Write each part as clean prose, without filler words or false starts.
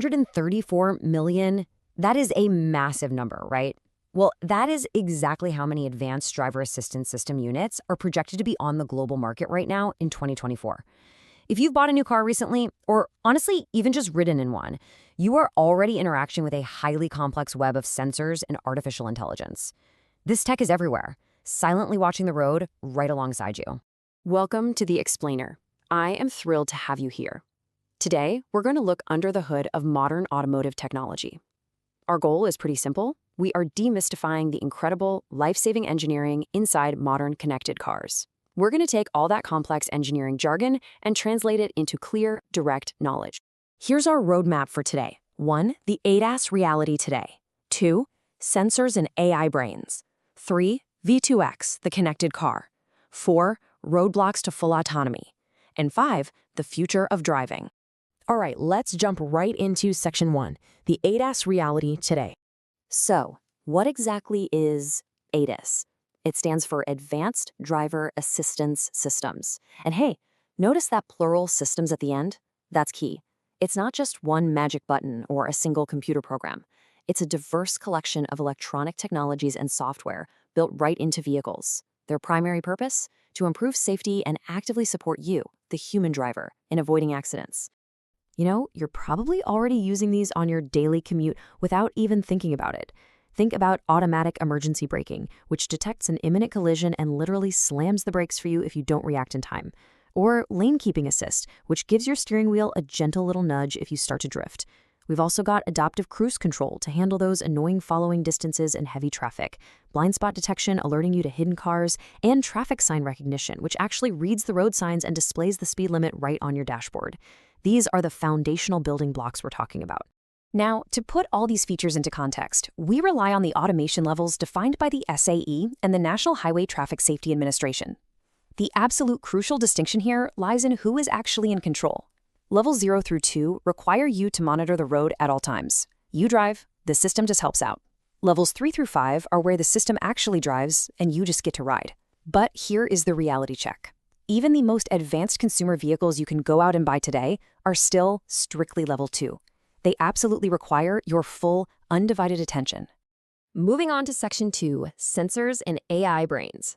134 million, that is a massive number, right? Well, that is exactly how many advanced driver assistance system units are projected to be on the global market right now in 2024. If you've bought a new car recently, or honestly, even just ridden in one, you are already interacting with a highly complex web of sensors and artificial intelligence. This tech is everywhere, silently watching the road right alongside you. Welcome to The Explainer. I am thrilled to have you here. Today, we're going to look under the hood of modern automotive technology. Our goal is pretty simple. We are demystifying the incredible, life-saving engineering inside modern connected cars. We're going to take all that complex engineering jargon and translate it into clear, direct knowledge. Here's our roadmap for today. 1. The ADAS reality today. 2. Sensors and AI brains. 3. V2X, the connected car. 4. Roadblocks to full autonomy. And 5. The future of driving. All right, let's jump right into Section 1, the ADAS reality today. So, what exactly is ADAS? It stands for Advanced Driver Assistance Systems. And hey, notice that plural systems at the end? That's key. It's not just one magic button or a single computer program. It's a diverse collection of electronic technologies and software built right into vehicles. Their primary purpose? To improve safety and actively support you, the human driver, in avoiding accidents. You know, you're probably already using these on your daily commute without even thinking about it. Think about automatic emergency braking, which detects an imminent collision and literally slams the brakes for you if you don't react in time. Or lane keeping assist, which gives your steering wheel a gentle little nudge if you start to drift. We've also got adaptive cruise control to handle those annoying following distances in heavy traffic, blind spot detection alerting you to hidden cars, and traffic sign recognition, which actually reads the road signs and displays the speed limit right on your dashboard. These are the foundational building blocks we're talking about. Now, to put all these features into context, we rely on the automation levels defined by the SAE and the National Highway Traffic Safety Administration. The absolute crucial distinction here lies in who is actually in control. Levels 0 through 2 require you to monitor the road at all times. You drive, the system just helps out. Levels 3 through 5 are where the system actually drives and you just get to ride. But here is the reality check. Even the most advanced consumer vehicles you can go out and buy today are still strictly level 2. They absolutely require your full, undivided attention. Moving on to Section 2, Sensors and AI Brains.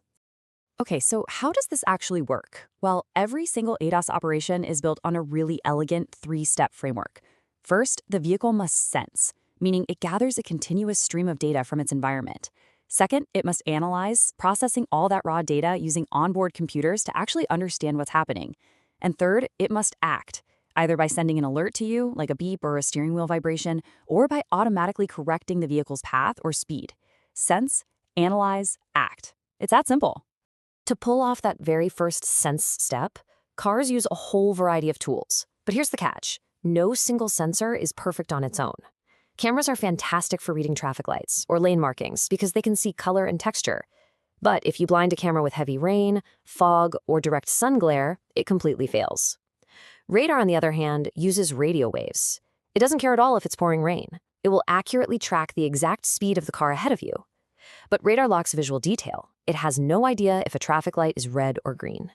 Okay, so how does this actually work? Well, every single ADAS operation is built on a really elegant 3-step framework. First, the vehicle must sense, meaning it gathers a continuous stream of data from its environment. Second, it must analyze, processing all that raw data using onboard computers to actually understand what's happening. And third, it must act, either by sending an alert to you, like a beep or a steering wheel vibration, or by automatically correcting the vehicle's path or speed. Sense, analyze, act. It's that simple. To pull off that very first sense step, cars use a whole variety of tools. But here's the catch. No single sensor is perfect on its own. Cameras are fantastic for reading traffic lights or lane markings because they can see color and texture. But if you blind a camera with heavy rain, fog, or direct sun glare, it completely fails. Radar, on the other hand, uses radio waves. It doesn't care at all if it's pouring rain. It will accurately track the exact speed of the car ahead of you. But radar lacks visual detail. It has no idea if a traffic light is red or green.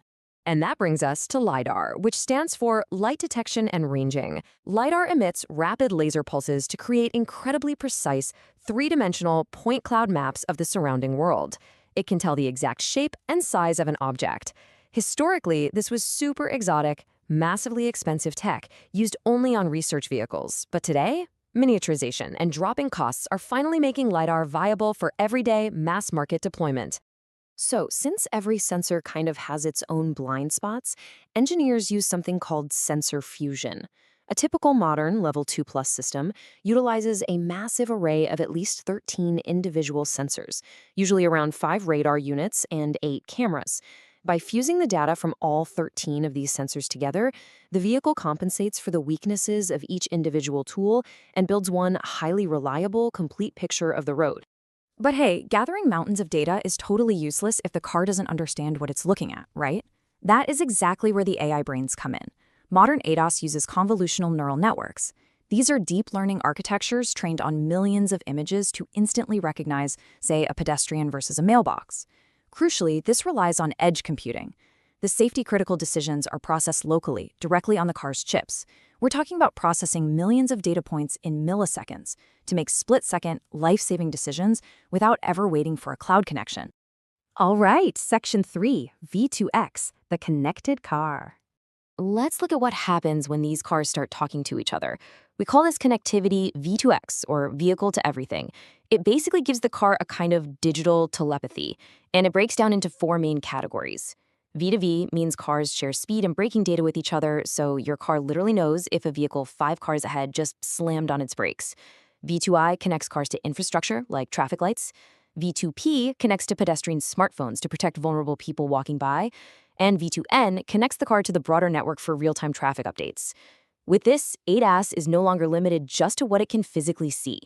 And that brings us to LiDAR, which stands for Light Detection and Ranging. LiDAR emits rapid laser pulses to create incredibly precise, three-dimensional point cloud maps of the surrounding world. It can tell the exact shape and size of an object. Historically, this was super exotic, massively expensive tech used only on research vehicles. But today, miniaturization and dropping costs are finally making LiDAR viable for everyday mass-market deployment. So, since every sensor kind of has its own blind spots, engineers use something called sensor fusion. A typical modern Level 2+ system utilizes a massive array of at least 13 individual sensors, usually around 5 radar units and 8 cameras. By fusing the data from all 13 of these sensors together, the vehicle compensates for the weaknesses of each individual tool and builds one highly reliable, complete picture of the road. But hey, gathering mountains of data is totally useless if the car doesn't understand what it's looking at, right? That is exactly where the AI brains come in. Modern ADAS uses convolutional neural networks. These are deep learning architectures trained on millions of images to instantly recognize, say, a pedestrian versus a mailbox. Crucially, this relies on edge computing. The safety-critical decisions are processed locally, directly on the car's chips, We're talking about processing millions of data points in milliseconds to make split-second, life-saving decisions without ever waiting for a cloud connection. All right, Section 3, V2X, the connected car. Let's look at what happens when these cars start talking to each other. We call this connectivity V2X, or vehicle to everything. It basically gives the car a kind of digital telepathy, and it breaks down into four main categories. V to V means cars share speed and braking data with each other, so your car literally knows if a vehicle 5 cars ahead just slammed on its brakes. V2I connects cars to infrastructure, like traffic lights. V2P connects to pedestrian smartphones to protect vulnerable people walking by. And V2N connects the car to the broader network for real-time traffic updates. With this, ADAS is no longer limited just to what it can physically see.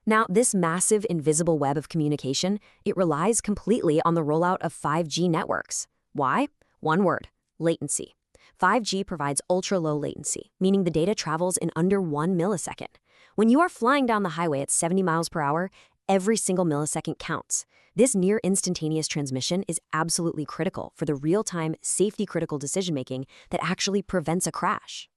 Now, this massive invisible web of communication, it relies completely on the rollout of 5G networks. Why? One word: latency. 5G provides ultra-low latency, meaning the data travels in under 1 millisecond. When you are flying down the highway at 70 miles per hour, every single millisecond counts. This near instantaneous transmission is absolutely critical for the real-time, safety-critical decision-making that actually prevents a crash.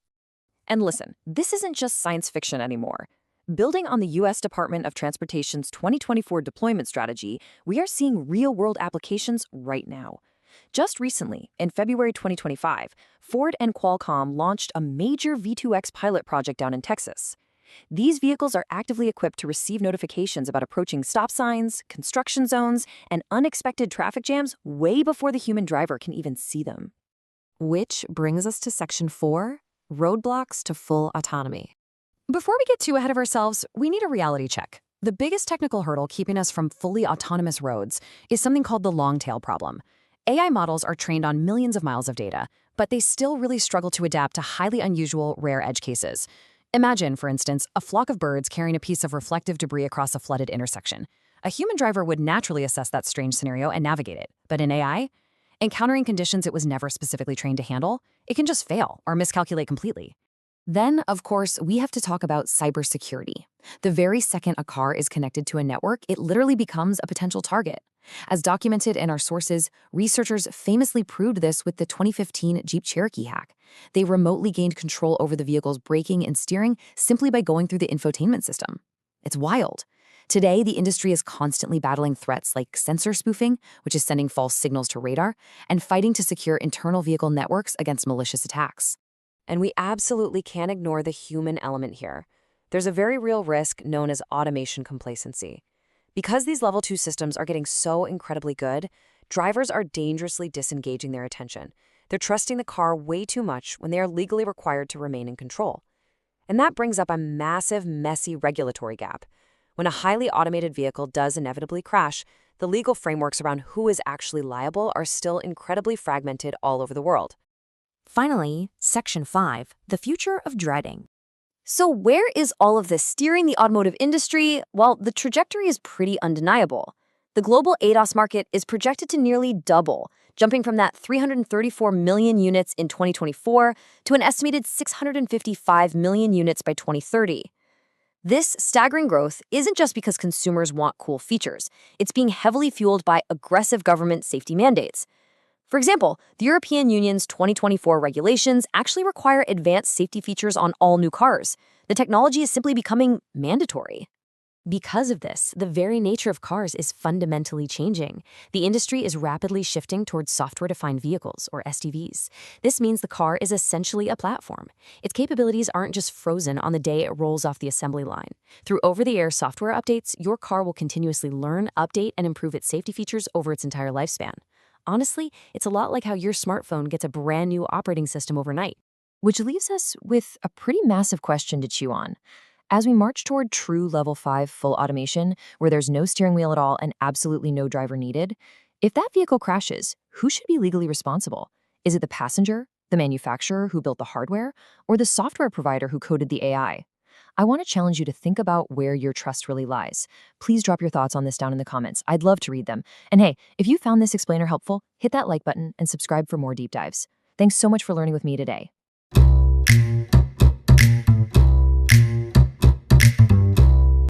And listen, this isn't just science fiction anymore. Building on the U.S. Department of Transportation's 2024 deployment strategy, we are seeing real-world applications right now. Just recently, in February 2025, Ford and Qualcomm launched a major V2X pilot project down in Texas. These vehicles are actively equipped to receive notifications about approaching stop signs, construction zones, and unexpected traffic jams way before the human driver can even see them. Which brings us to Section 4, roadblocks to full autonomy. Before we get too ahead of ourselves, we need a reality check. The biggest technical hurdle keeping us from fully autonomous roads is something called the long-tail problem. AI models are trained on millions of miles of data, but they still really struggle to adapt to highly unusual, rare edge cases. Imagine, for instance, a flock of birds carrying a piece of reflective debris across a flooded intersection. A human driver would naturally assess that strange scenario and navigate it. But in AI, encountering conditions it was never specifically trained to handle, it can just fail or miscalculate completely. Then, of course, we have to talk about cybersecurity. The very second a car is connected to a network, it literally becomes a potential target. As documented in our sources, researchers famously proved this with the 2015 Jeep Cherokee hack. They remotely gained control over the vehicle's braking and steering simply by going through the infotainment system. It's wild. Today, the industry is constantly battling threats like sensor spoofing, which is sending false signals to radar, and fighting to secure internal vehicle networks against malicious attacks. And we absolutely can't ignore the human element here. There's a very real risk known as automation complacency. Because these level 2 systems are getting so incredibly good, drivers are dangerously disengaging their attention. They're trusting the car way too much when they are legally required to remain in control. And that brings up a massive, messy regulatory gap. When a highly automated vehicle does inevitably crash, the legal frameworks around who is actually liable are still incredibly fragmented all over the world. Finally, Section 5, the future of dreading. So where is all of this steering the automotive industry? Well, the trajectory is pretty undeniable. The global ADAS market is projected to nearly double, jumping from that 334 million units in 2024 to an estimated 655 million units by 2030. This staggering growth isn't just because consumers want cool features. It's being heavily fueled by aggressive government safety mandates. For example, the European Union's 2024 regulations actually require advanced safety features on all new cars. The technology is simply becoming mandatory. Because of this, the very nature of cars is fundamentally changing. The industry is rapidly shifting towards software-defined vehicles, or SDVs. This means the car is essentially a platform. Its capabilities aren't just frozen on the day it rolls off the assembly line. Through over-the-air software updates, your car will continuously learn, update, and improve its safety features over its entire lifespan. Honestly, it's a lot like how your smartphone gets a brand new operating system overnight. Which leaves us with a pretty massive question to chew on. As we march toward true Level 5 full automation, where there's no steering wheel at all and absolutely no driver needed, if that vehicle crashes, who should be legally responsible? Is it the passenger, the manufacturer who built the hardware, or the software provider who coded the AI? I want to challenge you to think about where your trust really lies. Please drop your thoughts on this down in the comments. I'd love to read them. And hey, if you found this explainer helpful, hit that like button and subscribe for more deep dives. Thanks so much for learning with me today.